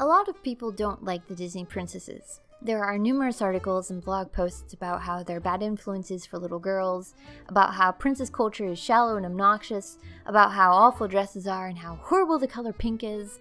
A lot of people don't like the Disney princesses. There are numerous articles and blog posts about how they're bad influences for little girls, about how princess culture is shallow and obnoxious, about how awful dresses are and how horrible the color pink is.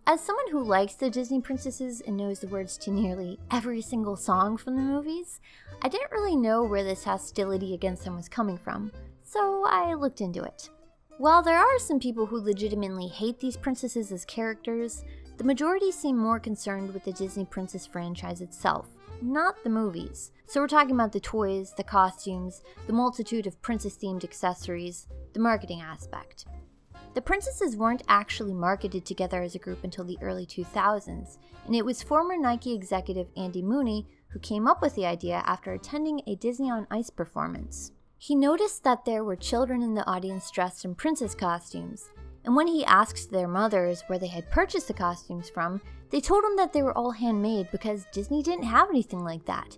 As someone who likes the Disney princesses and knows the words to nearly every single song from the movies, I didn't really know where this hostility against them was coming from, so I looked into it. While there are some people who legitimately hate these princesses as characters, the majority seem more concerned with the Disney Princess franchise itself, not the movies. So we're talking about the toys, the costumes, the multitude of princess-themed accessories, the marketing aspect. The princesses weren't actually marketed together as a group until the early 2000s, and it was former Nike executive Andy Mooney who came up with the idea after attending a Disney on Ice performance. He noticed that there were children in the audience dressed in princess costumes, and when he asked their mothers where they had purchased the costumes from, they told him that they were all handmade because Disney didn't have anything like that.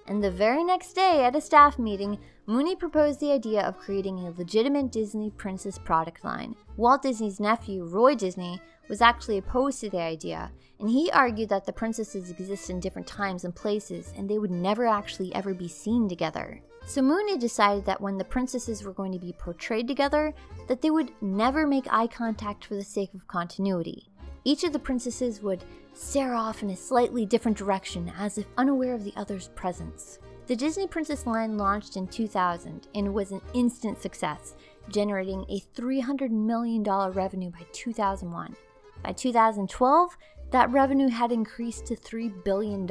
And the very next day at a staff meeting, Mooney proposed the idea of creating a legitimate Disney princess product line. Walt Disney's nephew, Roy Disney, was actually opposed to the idea, and he argued that the princesses exist in different times and places, and they would never actually ever be seen together. So Mooney decided that when the princesses were going to be portrayed together, that they would never make eye contact for the sake of continuity. Each of the princesses would stare off in a slightly different direction as if unaware of the other's presence. The Disney Princess line launched in 2000 and was an instant success, generating a $300 million revenue by 2001. By 2012, that revenue had increased to $3 billion,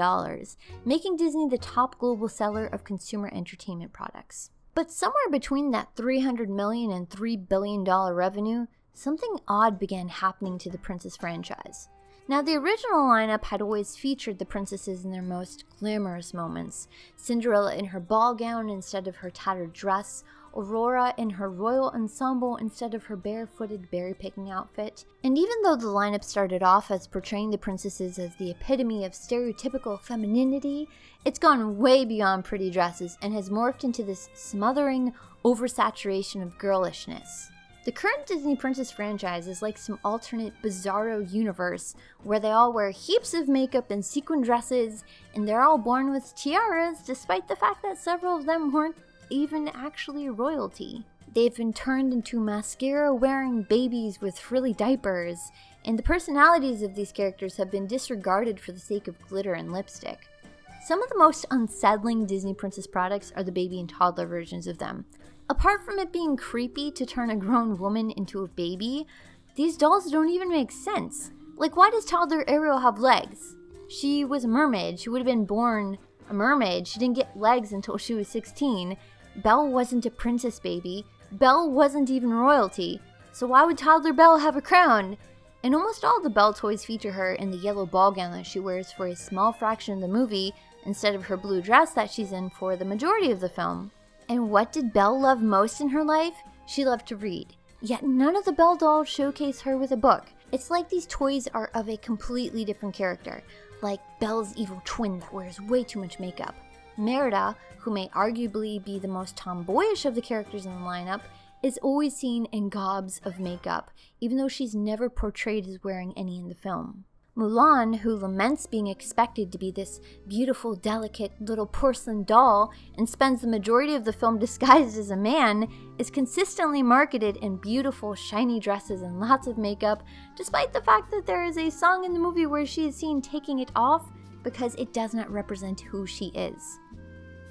making Disney the top global seller of consumer entertainment products. But somewhere between that $300 million and $3 billion revenue, something odd began happening to the Princess franchise. Now, the original lineup had always featured the princesses in their most glamorous moments. Cinderella in her ball gown instead of her tattered dress, Aurora in her royal ensemble instead of her barefooted berry-picking outfit. And even though the lineup started off as portraying the princesses as the epitome of stereotypical femininity, it's gone way beyond pretty dresses and has morphed into this smothering oversaturation of girlishness. The current Disney Princess franchise is like some alternate bizarro universe where they all wear heaps of makeup and sequin dresses, and they're all born with tiaras despite the fact that several of them weren't even actually royalty. They've been turned into mascara-wearing babies with frilly diapers, and the personalities of these characters have been disregarded for the sake of glitter and lipstick. Some of the most unsettling Disney Princess products are the baby and toddler versions of them. Apart from it being creepy to turn a grown woman into a baby, these dolls don't even make sense. Like, why does toddler Ariel have legs? She was a mermaid. She would have been born a mermaid. She didn't get legs until she was 16. Belle wasn't a princess baby. Belle wasn't even royalty. So why would toddler Belle have a crown? And almost all the Belle toys feature her in the yellow ball gown that she wears for a small fraction of the movie instead of her blue dress that she's in for the majority of the film. And what did Belle love most in her life? She loved to read. Yet none of the Belle dolls showcase her with a book. It's like these toys are of a completely different character, like Belle's evil twin that wears way too much makeup. Merida, who may arguably be the most tomboyish of the characters in the lineup, is always seen in gobs of makeup, even though she's never portrayed as wearing any in the film. Mulan, who laments being expected to be this beautiful, delicate little porcelain doll and spends the majority of the film disguised as a man, is consistently marketed in beautiful, shiny dresses and lots of makeup, despite the fact that there is a song in the movie where she is seen taking it off because it does not represent who she is.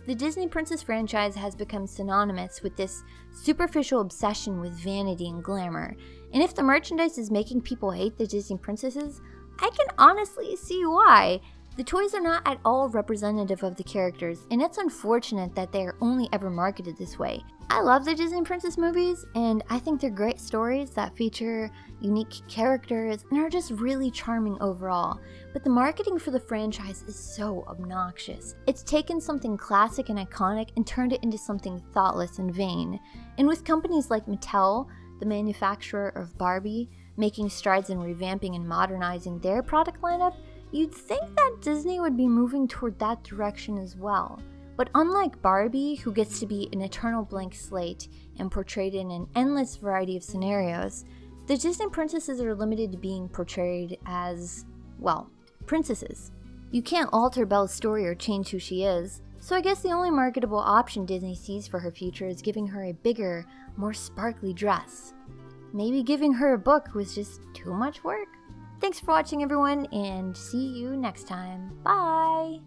The Disney Princess franchise has become synonymous with this superficial obsession with vanity and glamour, and if the merchandise is making people hate the Disney princesses, I can honestly see why. The toys are not at all representative of the characters, and it's unfortunate that they are only ever marketed this way. I love the Disney Princess movies, and I think they're great stories that feature unique characters and are just really charming overall. But the marketing for the franchise is so obnoxious. It's taken something classic and iconic and turned it into something thoughtless and vain. And with companies like Mattel, the manufacturer of Barbie, making strides in revamping and modernizing their product lineup, you'd think that Disney would be moving toward that direction as well. But unlike Barbie, who gets to be an eternal blank slate and portrayed in an endless variety of scenarios, the Disney princesses are limited to being portrayed as well, princesses. You can't alter Belle's story or change who she is, so I guess the only marketable option Disney sees for her future is giving her a bigger, more sparkly dress. Maybe giving her a book was just too much work. Thanks for watching, everyone, and see you next time. Bye!